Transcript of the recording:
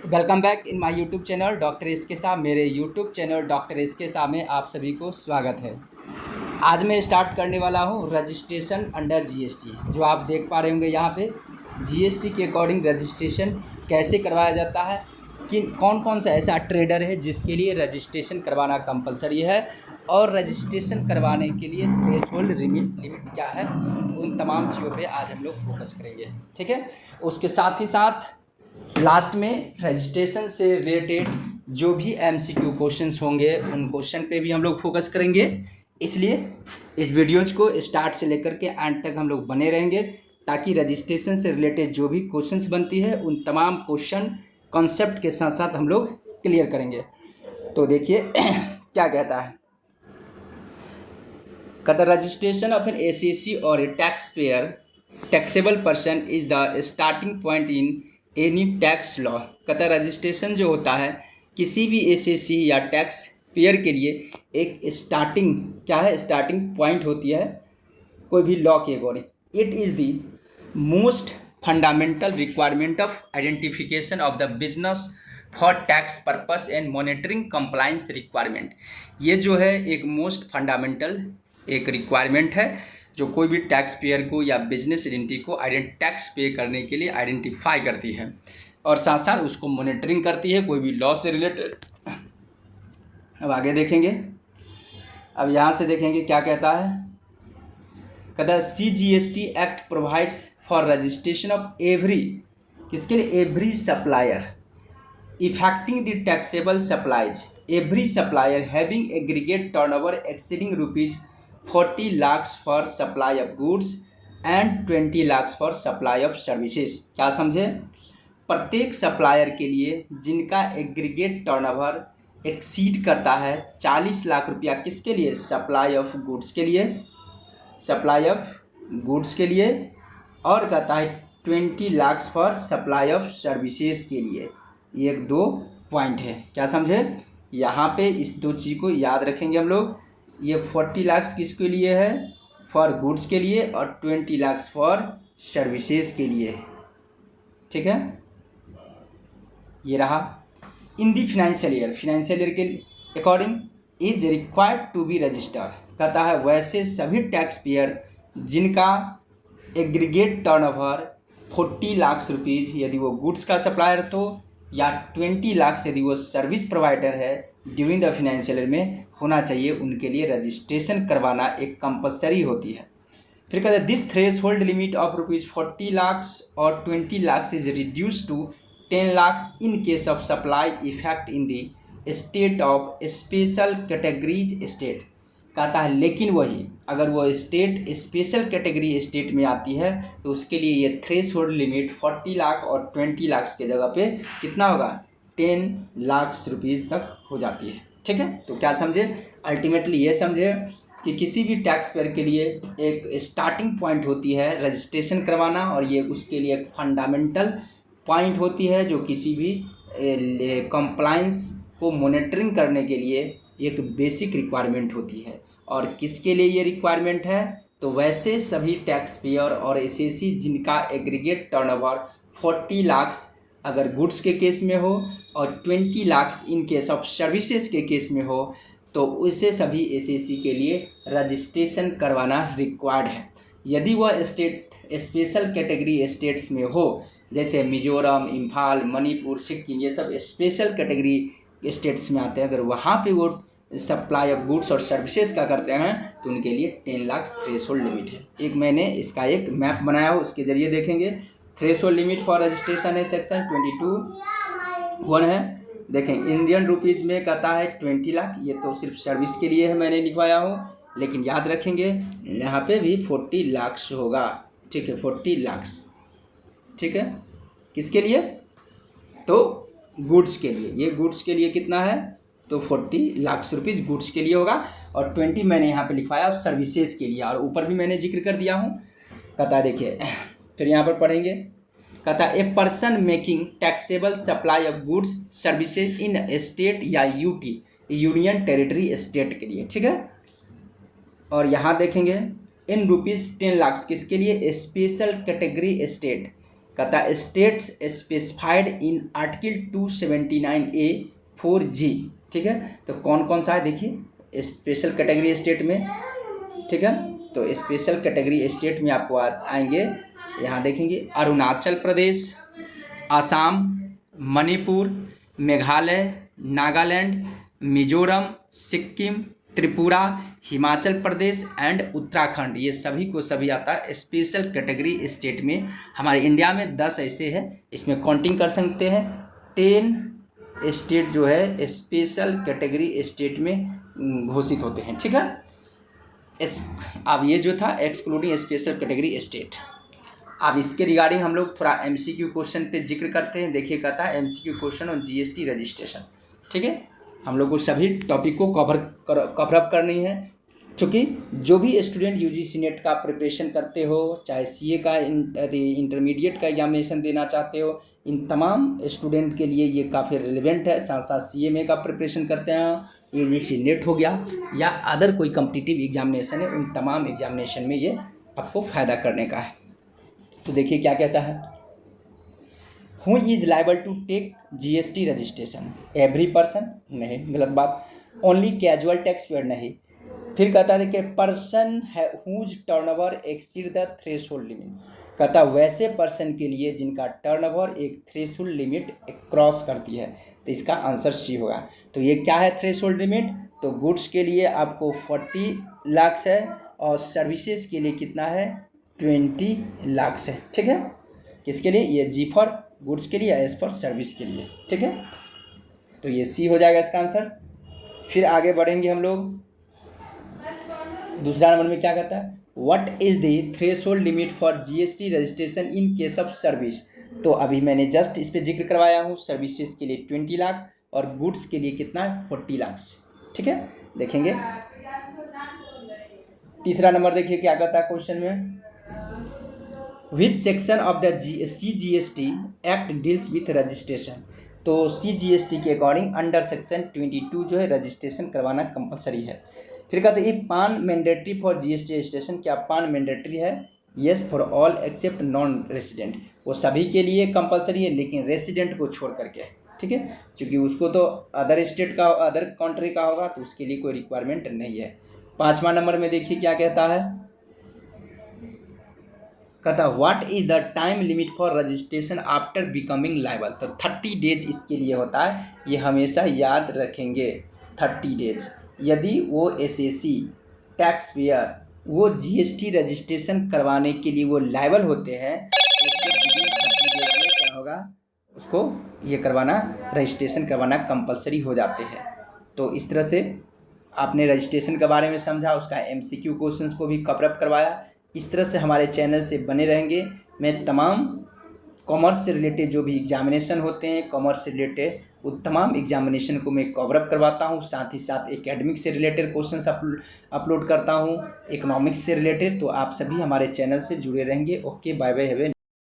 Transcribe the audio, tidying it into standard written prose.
Welcome back in my YouTube channel doctor S के साथ। मेरे यूट्यूब चैनल डॉक्टर एस के साथ में आप सभी को स्वागत है। आज मैं स्टार्ट करने वाला हूं रजिस्ट्रेशन अंडर जीएसटी। जो आप देख पा रहे होंगे यहाँ पे जीएसटी के अकॉर्डिंग रजिस्ट्रेशन कैसे करवाया जाता है, कि कौन कौन सा ऐसा ट्रेडर है जिसके लिए रजिस्ट्रेशन करवाना कंपलसरी है, और रजिस्ट्रेशन करवाने के लिए थ्रेशोल्ड लिमिट क्या है, उन तमाम चीज़ों पे आज हम लोग फोकस करेंगे। ठीक है, उसके साथ ही साथ लास्ट में रजिस्ट्रेशन से रिलेटेड जो भी एमसीक्यू क्वेश्चंस होंगे उन क्वेश्चन पे भी हम लोग फोकस करेंगे। इसलिए इस वीडियोज को स्टार्ट से लेकर के एंड तक हम लोग बने रहेंगे, ताकि रजिस्ट्रेशन से रिलेटेड जो भी क्वेश्चंस बनती है उन तमाम क्वेश्चन कॉन्सेप्ट के साथ साथ हम लोग क्लियर करेंगे। तो देखिए क्या कहता है, कहता रजिस्ट्रेशन ऑफ एन एसएससी और a tax payer taxable person is the starting point in any tax law. कहता रजिस्ट्रेशन जो होता है किसी भी एसएससी या टैक्स पेयर के लिए एक स्टार्टिंग क्या है, स्टार्टिंग पॉइंट होती है कोई भी लॉ के according. It is the most fundamental requirement of identification of the business for tax purpose and monitoring compliance requirement. ये जो है एक मोस्ट फंडामेंटल एक रिक्वायरमेंट है जो कोई भी टैक्स पेयर को या बिजनेस एजेंटी को टैक्स पे करने के लिए आइडेंटिफाई करती है, और साथ साथ उसको मॉनिटरिंग करती है कोई भी लॉ से रिलेटेड। अब आगे देखेंगे, अब यहाँ से देखेंगे क्या कहता है। कहता है CGST act provides for registration of every, किसके लिए, every supplier effecting the taxable supplies, every supplier having aggregate turnover exceeding ₹40 lakhs for supply of goods and 20 lakhs for supply of services. क्या समझे, प्रत्येक सप्लायर के लिए जिनका aggregate turnover exceed करता है 40 लाख रुपया, किसके लिए, सप्लाई ऑफ गुड्स के लिए, सप्लाई ऑफ गुड्स के लिए, और कहता है 20 lakhs for supply of services के लिए। ये एक दो पॉइंट है, क्या समझे। यहाँ पे इस दो चीज़ को याद रखेंगे हम लोग। ये 40 lakhs किसके लिए है, फॉर गुड्स के लिए, और 20 lakhs फॉर सर्विसेज के लिए। ठीक है, ये रहा। इन दी फाइनेंशियल ईयर के according is required to be registered. कहता है वैसे सभी टैक्स पेयर जिनका एग्रीगेट टर्नओवर 40 lakhs रुपीज़ यदि वो गुड्स का सप्लायर तो, या 20 lakhs यदि वो सर्विस प्रोवाइडर है, ड्यूरिंग द फाइनेंशियल ईयर में होना चाहिए, उनके लिए रजिस्ट्रेशन करवाना एक कंपलसरी होती है। फिर कहते हैं this threshold limit of ₹40 lakhs और 20 lakhs is reduce to 10 lakhs in case of supply effect in the state of special categories state. कहता है लेकिन वही अगर वो स्टेट स्पेशल कैटेगरी स्टेट में आती है तो उसके लिए ये थ्रेश होल्ड लिमिट 40 लाख और 20 lakhs के जगह पे कितना होगा, 10 lakhs रुपीज़ तक हो जाती है। ठीक है, तो क्या समझे, अल्टीमेटली ये समझे कि किसी भी टैक्स पेयर के लिए एक स्टार्टिंग पॉइंट होती है रजिस्ट्रेशन करवाना, और ये उसके लिए एक फंडामेंटल पॉइंट होती है जो किसी भी कंप्लाइंस को मॉनिटरिंग करने के लिए एक बेसिक रिक्वायरमेंट होती है। और किसके लिए ये रिक्वायरमेंट है, तो वैसे सभी टैक्स पेयर और एसएससी जिनका एग्रीगेट टर्नओवर 40 lakhs अगर गुड्स के केस में हो और 20 lakhs in case of services के केस में हो, तो उसे सभी एसएससी के लिए रजिस्ट्रेशन करवाना रिक्वायर्ड है। यदि वह स्टेट स्पेशल कैटेगरी स्टेट्स में हो, जैसे मिजोरम, इम्फाल, मणिपुर, सिक्किम, ये सब स्पेशल कैटेगरी स्टेट्स में आते हैं, अगर वहाँ पे वो सप्लाई ऑफ गुड्स और सर्विसेज का करते हैं तो उनके लिए 10 lakhs थ्रेश होल्ड लिमिट है। एक मैंने इसका एक मैप बनाया हो, उसके जरिए देखेंगे। Threshold limit for registration है सेक्शन 22(1) है। देखें इंडियन रुपीज़ में कहता है 20 लाख, ये तो सिर्फ सर्विस के लिए है, मैंने लिखवाया हो, लेकिन याद रखेंगे यहाँ पे भी 40 lakhs होगा। ठीक है, 40 lakhs। ठीक है, किसके लिए, तो गुड्स के लिए। ये गुड्स के लिए कितना है, तो 40 lakhs रुपीज़ गुड्स के लिए होगा, और 20 मैंने यहाँ पे लिखवाया सर्विसेज के लिए, और ऊपर भी मैंने जिक्र कर दिया हूँ। कहता देखिए फिर यहाँ पर पढ़ेंगे, कहता a person making taxable supply of goods services in state या यूटी यूनियन टेरिटरी स्टेट के लिए। ठीक है, और यहाँ देखेंगे इन ₹10 lakhs किसके लिए, स्पेशल कैटेगरी स्टेट कहता है states specified in article 279A(4)G। ठीक है, तो कौन कौन सा है देखिए स्पेशल कैटेगरी स्टेट में। ठीक है, तो स्पेशल कैटेगरी स्टेट में आपको आएंगे, यहाँ देखेंगे अरुणाचल प्रदेश, असम, मणिपुर, मेघालय, नागालैंड, मिजोरम, सिक्किम, त्रिपुरा, हिमाचल प्रदेश एंड उत्तराखंड। ये सभी को सभी आता है स्पेशल कैटेगरी स्टेट में। हमारे इंडिया में 10 ऐसे हैं, इसमें काउंटिंग कर सकते हैं। 10 स्टेट जो है स्पेशल कैटेगरी स्टेट में घोषित होते हैं। ठीक है, अब ये जो था एक्सक्लूडिंग स्पेशल कैटेगरी स्टेट। अब इसके रिगार्डिंग हम लोग थोड़ा एमसीक्यू क्वेश्चन पे जिक्र करते हैं। देखिए कहता है MCQ question on GST registration. ठीक है, हम लोग को सभी टॉपिक को कवर अप करनी है, क्योंकि जो भी स्टूडेंट यूजीसी नेट का प्रिपरेशन करते हो, चाहे सीए का इंटरमीडिएट का एग्जामिनेशन देना चाहते हो, इन तमाम स्टूडेंट के लिए ये काफ़ी रिलेवेंट है। साथ साथ सीएमए का प्रिपरेशन करते हैं, यूजीसी नेट हो गया या अदर कोई कॉम्पिटिटिव एग्जामिनेशन है, उन तमाम एग्जामिनेशन में ये आपको फ़ायदा करने का है। तो देखिए क्या कहता है, who is liable to take GST registration? Every person? नहीं, गलत बात। Only casual tax payer? नहीं। फिर कहता है कि पर्सन है whose turnover exceed the threshold limit. कहता वैसे पर्सन के लिए जिनका टर्नओवर एक थ्रेशोल्ड लिमिट क्रॉस करती है, तो इसका आंसर सी होगा। तो ये क्या है थ्रेशोल्ड लिमिट? तो गुड्स के लिए आपको 40 लाख है और सर्विसेज के लिए कितना है 20 लाख है। ठीक है, किसके लिए? ये जी फॉर गुड्स के लिए, एस फॉर सर्विस के लिए। ठीक है, तो ये सी हो जाएगा इसका आंसर। फिर आगे बढ़ेंगे हम लोग। दूसरा नंबर में क्या कहता है, what is the threshold limit for GST registration in case of service? तो अभी मैंने जस्ट इस पे जिक्र करवाया हूँ, सर्विसेज के लिए 20 लाख और गुड्स के लिए कितना है 40 लाख। ठीक है, देखेंगे तीसरा नंबर। देखिए क्या कहता है क्वेश्चन में, which section of the CGST act deals with registration? तो CGST के अकॉर्डिंग अंडर सेक्शन 22 जो है रजिस्ट्रेशन करवाना कंपलसरी है। फिर कहते हैं पान मैंडेटरी फॉर जीएसटी रजिस्ट्रेशन? क्या पान मैंडेटरी है? Yes for all except non resident. वो सभी के लिए कंपलसरी है, लेकिन रेसिडेंट को छोड़ करके। ठीक है, क्योंकि उसको तो अदर स्टेट का अदर कंट्री का होगा, तो उसके लिए कोई रिक्वायरमेंट नहीं है। 5वां नंबर में देखिए क्या कहता है, कहता what is the time limit for registration after becoming liable? तो 30 डेज इसके लिए होता है, ये हमेशा याद रखेंगे 30 डेज। यदि वो एसएससी टैक्स पेयर वो जीएसटी रजिस्ट्रेशन करवाने के लिए वो लायबल होते हैं, तो उसके विदिन 30 डेज में क्या होगा, उसको ये करवाना रजिस्ट्रेशन करवाना कंपलसरी हो जाते हैं। तो इस तरह से आपने रजिस्ट्रेशन के बारे में समझा, उसका एमसीक्यू क्वेश्चंस को भी कवर अप करवाया। इस तरह से हमारे चैनल से बने रहेंगे। मैं तमाम कॉमर्स से रिलेटेड जो भी एग्जामिनेशन होते हैं, कॉमर्स से रिलेटेड वो तमाम एग्जामिनेशन को मैं कवर अप करवाता हूं। साथ ही साथ एकेडमिक से रिलेटेड क्वेश्चंस अपलोड करता हूं, इकोनॉमिक्स से रिलेटेड। तो आप सभी हमारे चैनल से जुड़े रहेंगे। Okay, bye bye, have A